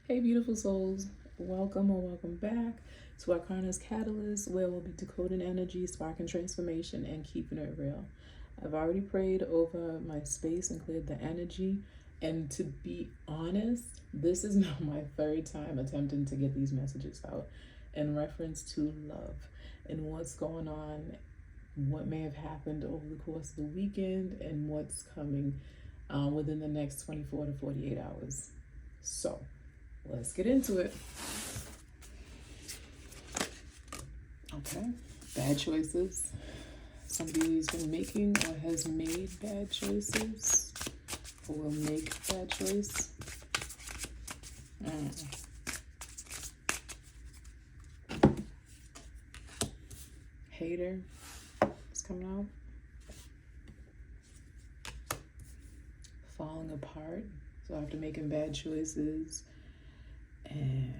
Hey, beautiful souls. Welcome or welcome back to Arcana's Catalyst, where we'll be decoding energy, sparking transformation, and keeping it real. I've already prayed over my space and cleared the energy. And to be honest, this is now my third time attempting to get these messages out in reference to love and what's going on, what may have happened over the course of the weekend, and what's coming within the next 24 to 48 hours. So, let's get into it. Okay, bad choices. Somebody's been making or has made bad choices or will make bad choice. Hater is coming out. Falling apart. So after making bad choices, and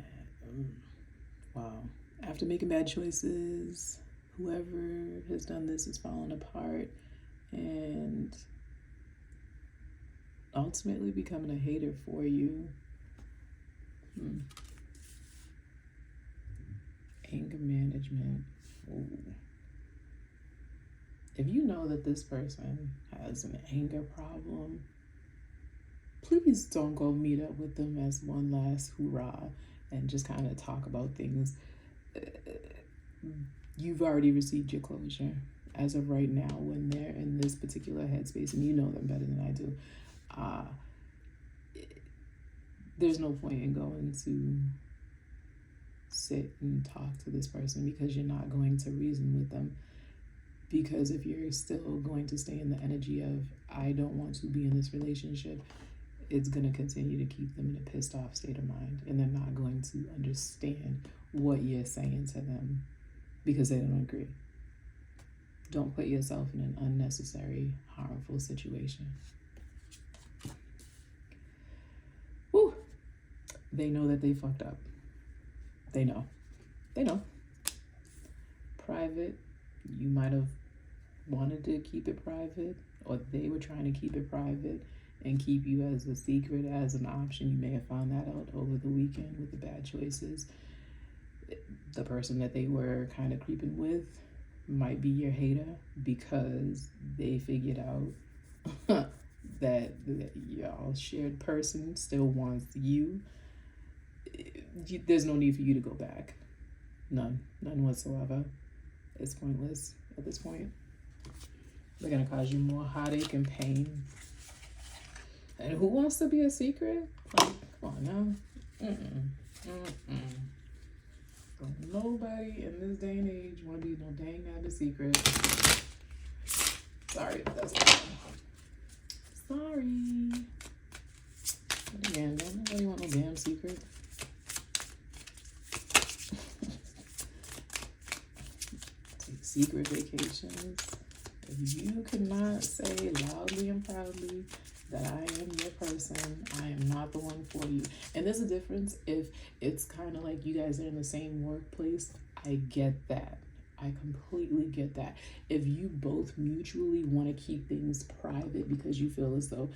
wow, after making bad choices, whoever has done this is falling apart and ultimately becoming a hater for you. Anger management. Ooh. If you know that this person has an anger problem, please don't go meet up with them as one last hoorah and just kind of talk about things. You've already received your closure as of right now when they're in this particular headspace, and you know them better than I do. There's no point in going to sit and talk to this person because you're not going to reason with them. Because if you're still going to stay in the energy of, I don't want to be in this relationship, it's going to continue to keep them in a pissed off state of mind, and they're not going to understand what you're saying to them because they don't agree. Don't put yourself in an unnecessary, harmful situation. Whew. They know that they fucked up. They know. Private, you might have wanted to keep it private, or they were trying to keep it private and keep you as a secret, as an option. You may have found that out over the weekend with the bad choices. The person that they were kind of creeping with might be your hater because they figured out that y'all shared person still wants you. There's no need for you to go back. None whatsoever. It's pointless at this point. They're gonna cause you more heartache and pain. And who wants to be a secret? Like, come on now. Don't nobody in this day and age want to be no dang nabbit secret. Sorry, that's what sorry. But again, don't nobody want no damn secret. Take secret vacations. If you cannot say loudly and proudly that I am your person, I am not the one for you. And there's a difference if it's kind of like you guys are in the same workplace. I get that. I completely get that. If you both mutually want to keep things private because you feel as though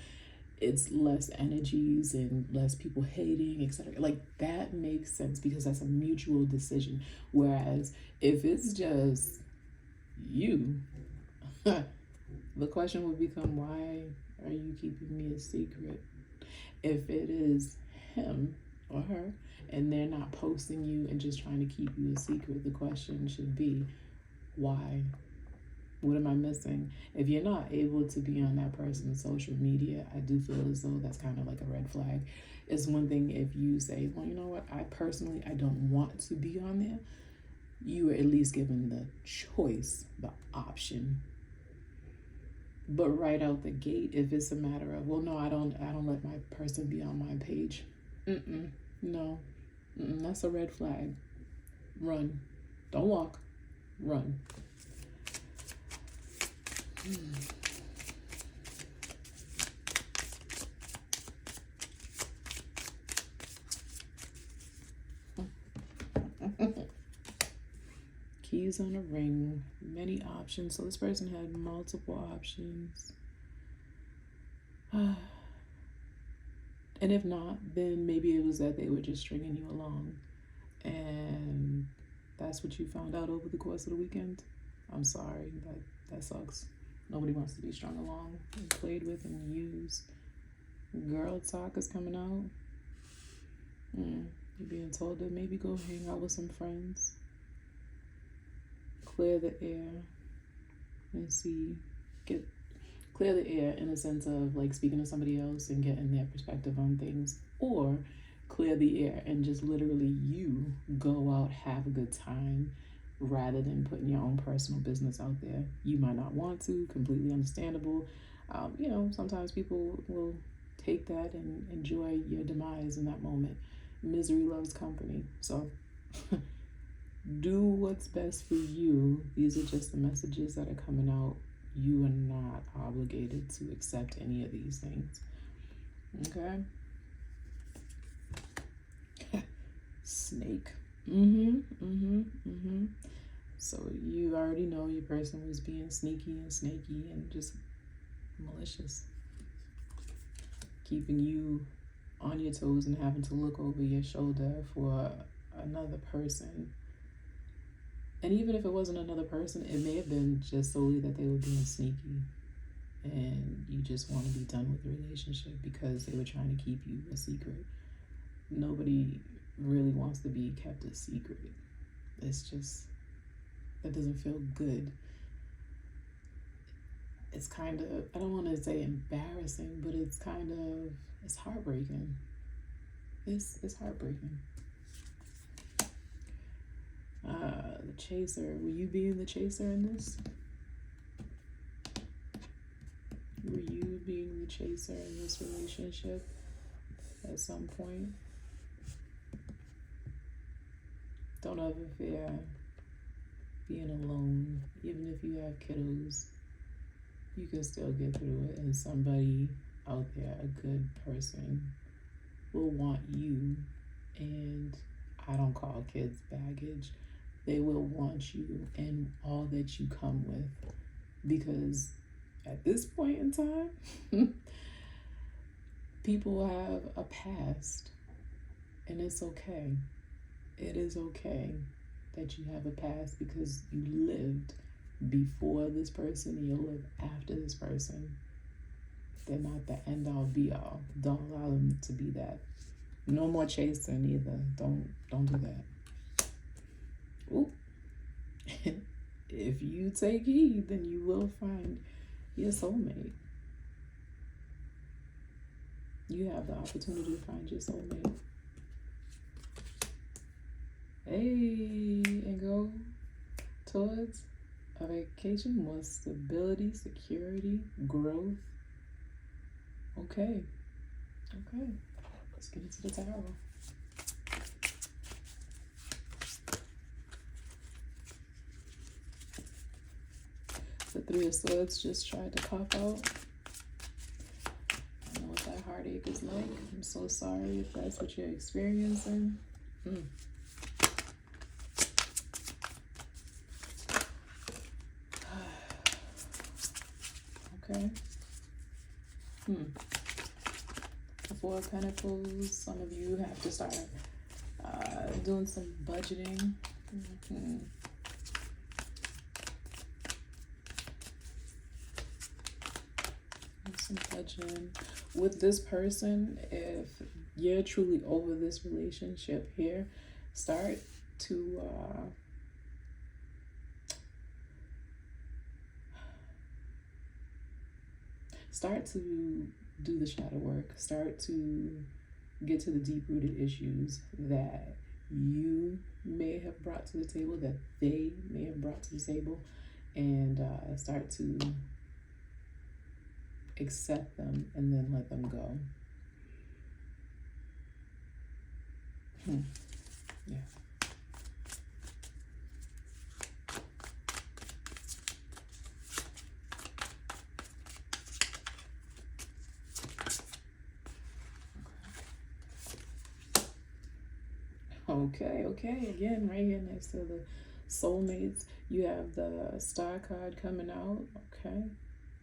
it's less energies and less people hating, etc., like that makes sense because that's a mutual decision. Whereas if it's just you, the question would become, why are you keeping me a secret? If it is him or her and they're not posting you and just trying to keep you a secret, the question should be, why? What am I missing? If you're not able to be on that person's social media, I do feel as though that's kind of like a red flag. It's one thing if you say, well, you know what, I don't want to be on there. You are at least given the choice, the option. But right out the gate, if it's a matter of, well, no, I don't let my person be on my page. No, that's a red flag. Run. Don't walk. Run. Keys on a ring, many options. So this person had multiple options. And if not, then maybe it was that they were just stringing you along. And that's what you found out over the course of the weekend. I'm sorry, that sucks. Nobody wants to be strung along and played with and used. Girl talk is coming out. You're being told to maybe go hang out with some friends. Clear the air and see, clear the air in a sense of like speaking to somebody else and getting their perspective on things, or clear the air and just literally you go out, have a good time, rather than putting your own personal business out there. You might not want to, completely understandable. Sometimes people will take that and enjoy your demise in that moment. Misery loves company. So do what's best for you. These are just the messages that are coming out. You are not obligated to accept any of these things. Okay? Snake. So you already know your person was being sneaky and snaky and just malicious, keeping you on your toes and having to look over your shoulder for another person. And even if it wasn't another person, it may have been just solely that they were being sneaky and you just want to be done with the relationship because they were trying to keep you a secret. Nobody really wants to be kept a secret. It's just, that doesn't feel good. It's kind of, I don't want to say embarrassing, but it's heartbreaking. It's heartbreaking. The chaser, were you being the chaser in this? Were you being the chaser in this relationship at some point? Don't ever fear being alone. Even if you have kiddos, you can still get through it. And somebody out there, a good person, will want you. And I don't call kids baggage. They will want you and all that you come with. Because at this point in time, people have a past. And it's okay. It is okay that you have a past because you lived before this person and you'll live after this person. They're not the end all be all. Don't allow them to be that. No more chasing either. Don't do that. Ooh. If you take heed, then you will find your soulmate. You have the opportunity to find your soulmate. Hey, and go towards a vacation, more stability, security, growth. Okay. Let's get into the tarot. The Three of Swords just tried to pop out. I know what that heartache is like. I'm so sorry if that's what you're experiencing. Okay. The Four of Pentacles. Some of you have to start doing some budgeting. Some budgeting with this person. If you're truly over this relationship here, start to do the shadow work. Start to get to the deep-rooted issues that you may have brought to the table, that they may have brought to the table, and start to accept them and then let them go. Yeah. Okay. Again, right here next to the soulmates, you have the Star card coming out. Okay.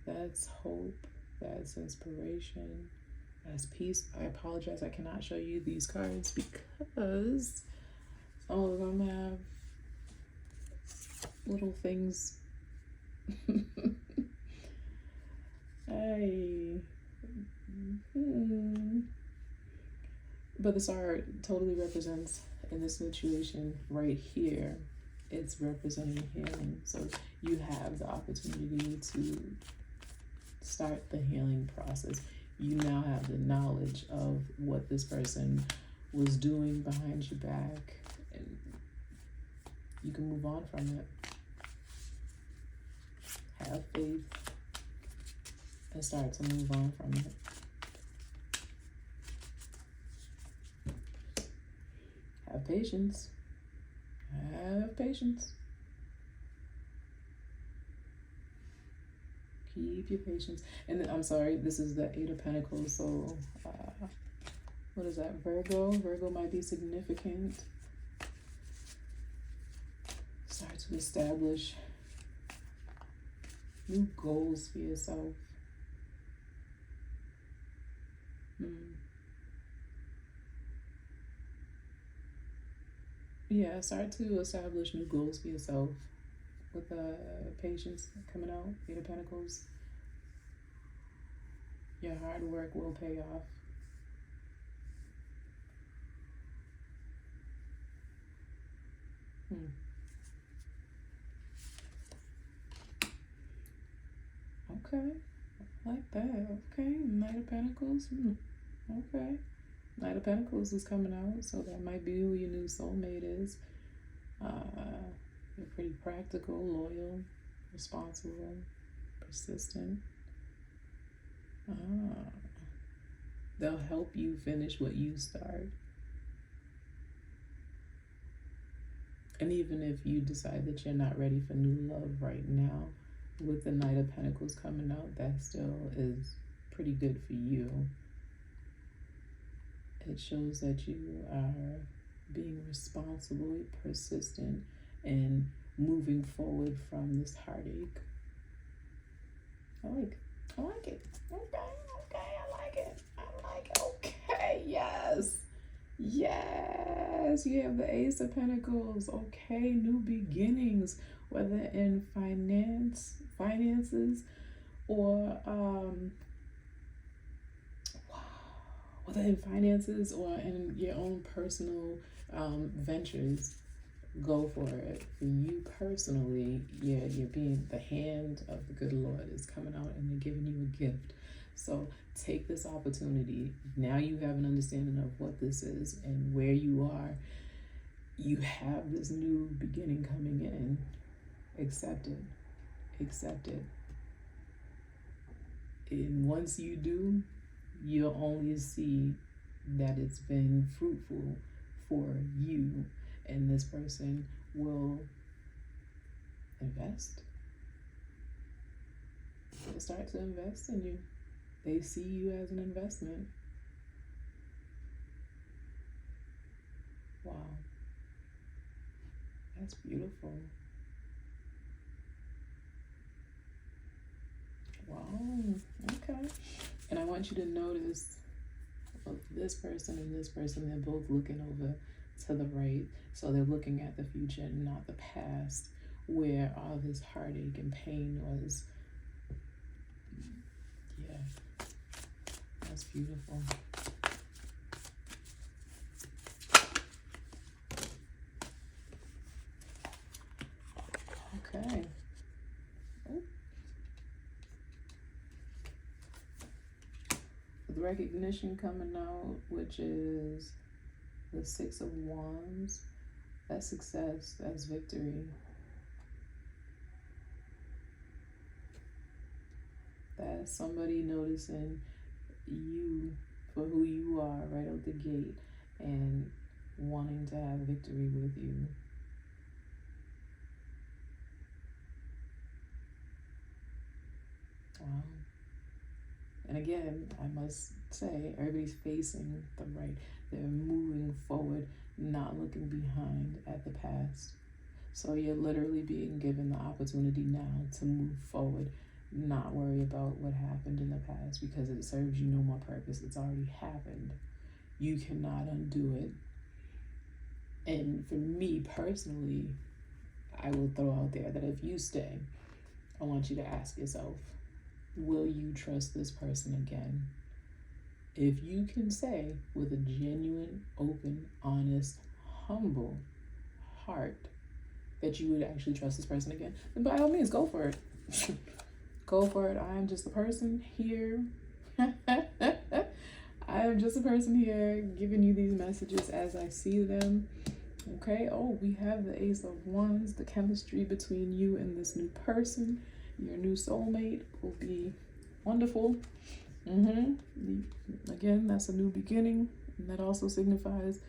That's hope. That's inspiration. As peace, I apologize, I cannot show you these cards because some of them have little things. Hey. But the star totally represents, in this situation right here, it's representing healing. So you have the opportunity to start the healing process. You now have the knowledge of what this person was doing behind your back, and you can move on from it. Have faith and start to move on from it. Have patience. Have patience. Keep your patience. And then, I'm sorry, this is the Eight of Pentacles. So, what is that? Virgo? Virgo might be significant. Start to establish new goals for yourself. Yeah, start to establish new goals for yourself with patience coming out. Eight of Pentacles. Your hard work will pay off. Okay, I like that. Okay, Knight of Pentacles. Okay, Knight of Pentacles is coming out, so that might be who your new soulmate is. You're pretty practical, loyal, responsible, persistent. They'll help you finish what you start. And even if you decide that you're not ready for new love right now, with the Knight of Pentacles coming out, that still is pretty good for you. It shows that you are being responsible, persistent, and moving forward from this heartache. I like it. Okay, I like it. Okay, yes. Yes, you have the Ace of Pentacles. Okay, new beginnings, whether in finances, or whether in finances or in your own personal ventures. Go for it. For you personally, you're being, the hand of the good Lord is coming out and they're giving you a gift. So take this opportunity. Now you have an understanding of what this is and where you are. You have this new beginning coming in. Accept it. Accept it. And once you do, you'll only see that it's been fruitful for you, and this person will invest. They'll start to invest in you. They see you as an investment. Wow. That's beautiful. Wow. Okay. And I want you to notice this person and this person, they're both looking over to the right. So they're looking at the future, not the past, where all this heartache and pain was. Yeah. That's beautiful. Okay. With recognition coming out, which is the Six of Wands, that's success, that's victory. That's somebody noticing you for who you are right out the gate and wanting to have victory with you. Wow. And again, I must say, everybody's facing the right. They're moving forward, not looking behind at the past. So you're literally being given the opportunity now to move forward, not worry about what happened in the past because it serves you no more purpose. It's already happened. You cannot undo it. And for me personally, I will throw out there that if you stay, I want you to ask yourself, will you trust this person again? If you can say with a genuine, open, honest, humble heart that you would actually trust this person again, then by all means, go for it. Go for it. I am just a person here. I am just a person here giving you these messages as I see them. Okay. Oh, we have the Ace of Wands. The chemistry between you and this new person, your new soulmate, will be wonderful. Again, that's a new beginning. And that also signifies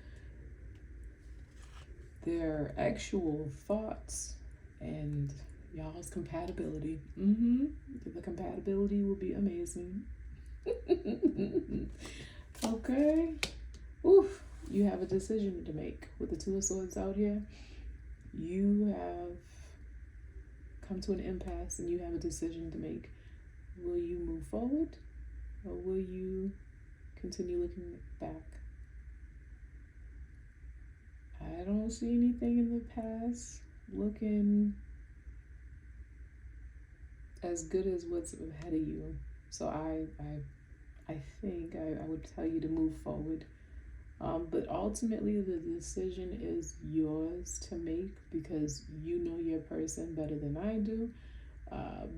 their actual thoughts and y'all's compatibility. The compatibility will be amazing. Okay. Oof. You have a decision to make with the Two of Swords out here. You have come to an impasse and you have a decision to make. Will you move forward or will you continue looking back? I don't see anything in the past looking as good as what's ahead of you. So I think I would tell you to move forward. But ultimately, the decision is yours to make because you know your person better than I do.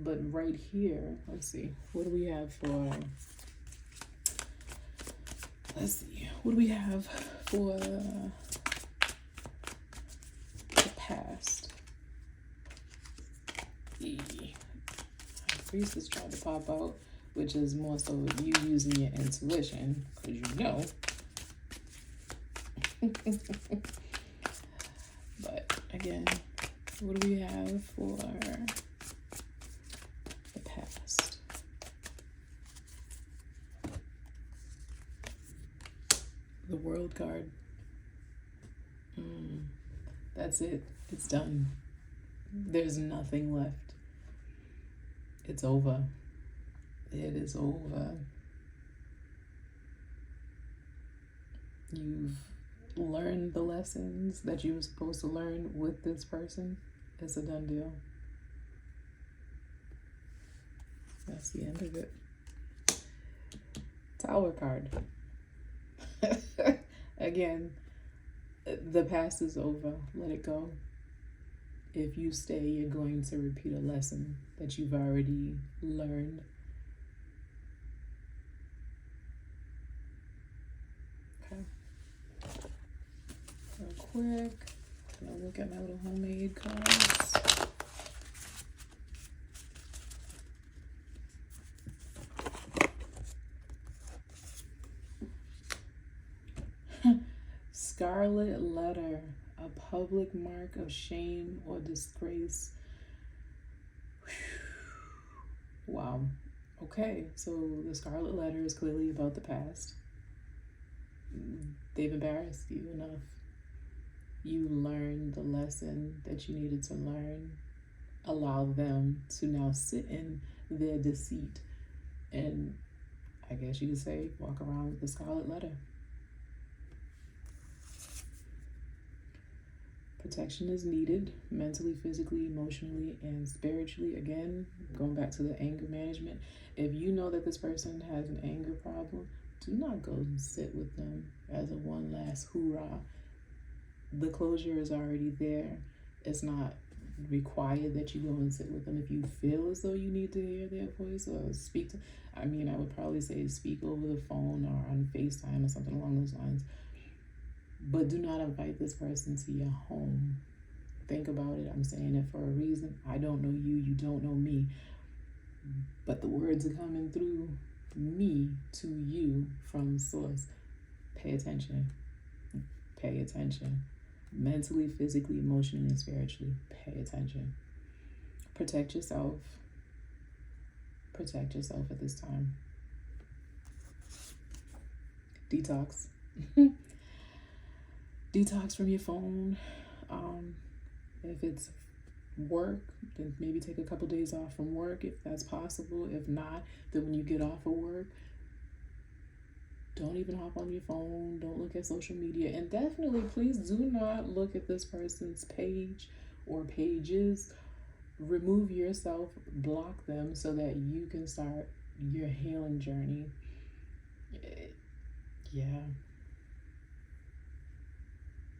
But right here, let's see, what do we have for, what do we have for the past? The Priestess tried to pop out, which is more so you using your intuition, because you know. But again, what do we have for the past? The World card. That's it. It's done. There's nothing left. It's over. It is over. You've learned the lessons that you were supposed to learn with this person. It's a done deal. That's the end of it. Tower card. Again, the past is over. Let it go. If you stay, you're going to repeat a lesson that you've already learned. Okay. Real quick, I'm gonna look at my little homemade cards. Scarlet letter, a public mark of shame or disgrace. Wow. Okay, so the scarlet letter is clearly about the past. They've embarrassed you enough. You learned the lesson that you needed to learn. Allow them to now sit in their deceit and, I guess you could say, walk around with the scarlet letter. Protection is needed mentally, physically, emotionally, and spiritually. Again, going back to the anger management. If you know that this person has an anger problem, do not go and sit with them as a one last hoorah. The closure is already there. It's not required that you go and sit with them. If you feel as though you need to hear their voice or speak to, I would probably say speak over the phone or on FaceTime or something along those lines. But do not invite this person to your home. Think about it. I'm saying it for a reason. I don't know you. You don't know me. But the words are coming through me to you from source. Pay attention. Pay attention. Mentally, physically, emotionally, and spiritually. Pay attention. Protect yourself. Protect yourself at this time. Detox. Detox from your phone. If it's work, then maybe take a couple days off from work if that's possible. If not, then when you get off of work, don't even hop on your phone. Don't look at social media. And definitely, please do not look at this person's page or pages. Remove yourself, block them so that you can start your healing journey. Yeah.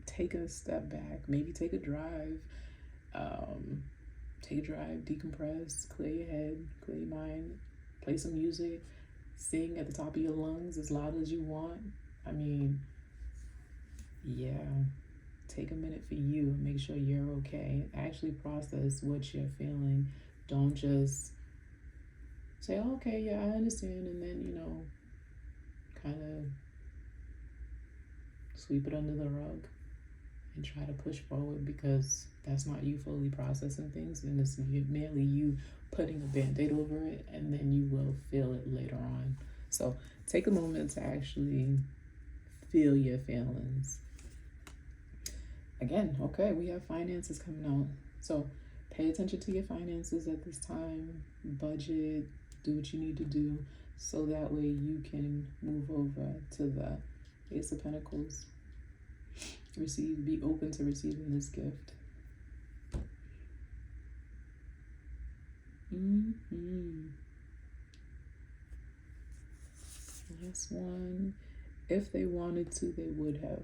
Take a step back. Maybe take a drive. Um, Take a drive, decompress, clear your head, clear your mind, play some music, sing at the top of your lungs as loud as you want. I mean, yeah, take a minute for you. Make sure you're okay. Actually process what you're feeling. Don't just say, oh, okay, yeah, I understand, and then, kind of sweep it under the rug and try to push forward, because that's not you fully processing things, and it's merely you putting a band-aid over it, and then you will feel it later on. So take a moment to actually feel your feelings. Again, okay, we have finances coming out, so pay attention to your finances at this time. Budget, do what you need to do, so that way you can move over to the Ace of Pentacles. Be open to receiving this gift. Last one. If they wanted to, they would have.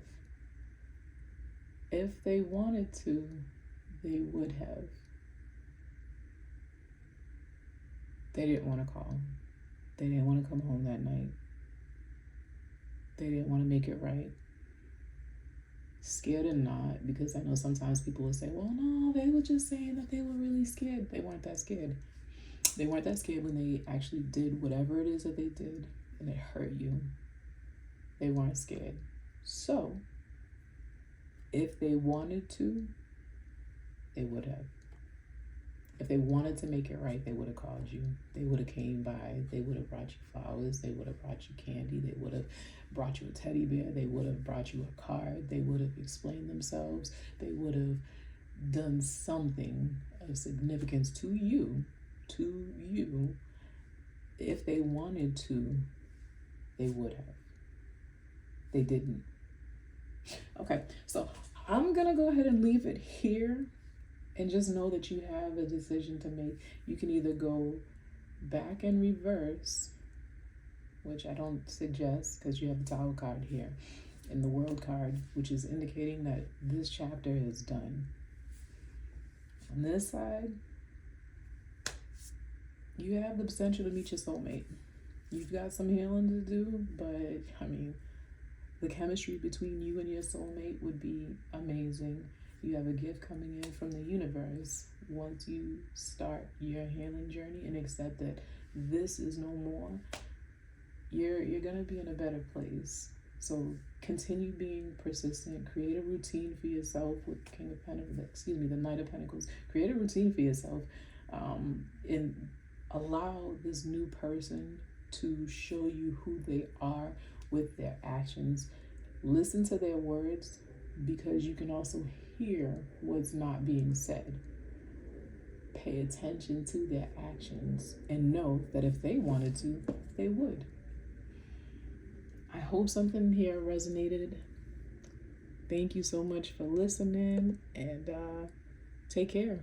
If they wanted to, they would have. They didn't want to call. They didn't want to come home that night. They didn't want to make it right. Scared or not, because I know sometimes people will say, well, no, they were just saying that they were really scared. They weren't that scared. They weren't that scared when they actually did whatever it is that they did and it hurt you. They weren't scared. So, if they wanted to, they would have. If they wanted to make it right, they would have called you. They would have came by. They would have brought you flowers. They would have brought you candy. They would have brought you a teddy bear. They would have brought you a card. They would have explained themselves. They would have done something of significance to you. If they wanted to, they would have. They didn't. Okay, so I'm gonna go ahead and leave it here, and just know that you have a decision to make. You can either go back and reverse, which I don't suggest because you have the Tower card here and the World card, which is indicating that this chapter is done. On this side, you have the potential to meet your soulmate. You've got some healing to do, but I mean, the chemistry between you and your soulmate would be amazing. You have a gift coming in from the universe once you start your healing journey and accept that this is no more. You're gonna be in a better place. So continue being persistent. Create a routine for yourself with the Knight of Pentacles. Create a routine for yourself, and allow this new person to show you who they are with their actions. Listen to their words, because you can also hear what's not being said. Pay attention to their actions and know that if they wanted to, they would. I hope something here resonated. Thank you so much for listening, and take care.